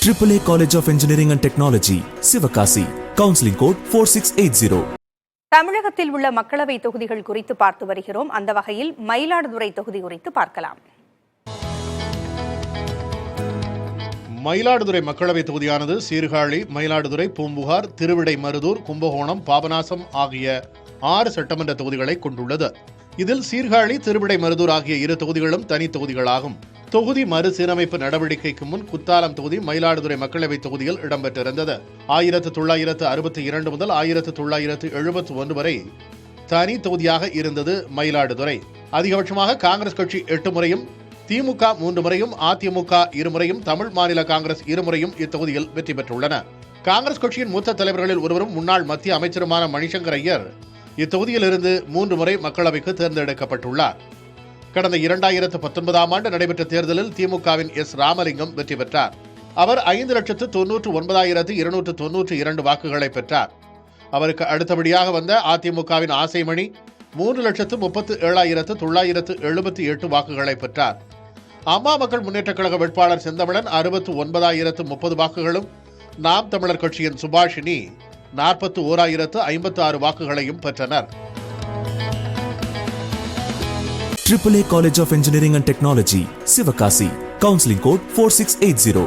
AAA College of Engineering and Technology, Sivakasi. Counseling code 4680. தமிழகத்தில் உள்ள மக்களவை தொகுதிகள் குறித்து பார்த்து வருகிறோம். அந்த வகையில் மயிலாடுதுறை தொகுதி குறித்து பார்க்கலாம். மயிலாடுதுறை மக்களவை தொகுதியானது சீர்காழி, மயிலாடுதுறை, பூம்புகார், திருவிடைமருதூர், கும்பகோணம், பாபநாசம் ஆகிய 6 சட்டமன்ற தொகுதிகளை கொண்டுள்ளது. இதில் சீர்காழி, திருவிடைமருதூர் ஆகிய 2 தொகுதிகளும் தனி தொகுதிகளாகும். தொகுதி மறுசீரமைப்பு நடவடிக்கைக்கு முன் குத்தாலம் தொகுதி மயிலாடுதுறை மக்களவை தொகுதியில் இடம்பெற்றிருந்தது. 1962 முதல் 1971 வரை தனி தொகுதியாக இருந்தது மயிலாடுதுறை. அதிகபட்சமாக காங்கிரஸ் கட்சி 8 முறையும், திமுக 3 முறையும், அதிமுக 2 முறையும், தமிழ் மாநில காங்கிரஸ் 2 முறையும் இத்தொகுதியில் வெற்றி பெற்றுள்ளன. காங்கிரஸ் கட்சியின் மூத்த தலைவர்களில் ஒருவரும் முன்னாள் மத்திய அமைச்சருமான மணிசங்கர் ஐயர் இத்தொகுதியிலிருந்து 3 முறை மக்களவைக்கு தேர்ந்தெடுக்கப்பட்டுள்ளார். கடந்த 2019 ஆண்டு நடைபெற்ற தேர்தலில் திமுகவின் எஸ். ராமலிங்கம் வெற்றி பெற்றார். அவர் 5,99,292 வாக்குகளை பெற்றார். அவருக்கு அடுத்தபடியாக வந்த அதிமுகவின் ஆசைமணி 3,37,978 வாக்குகளை பெற்றார். அம்மா மக்கள் முன்னேற்றக் கழக வேட்பாளர் செந்தமிழன் 69,030 வாக்குகளும், நாம் தமிழர் கட்சியின் சுபாஷினி 41,056 வாக்குகளையும் பெற்றனர். AAA College of Engineering and Technology, Sivakasi. Counseling code 4680.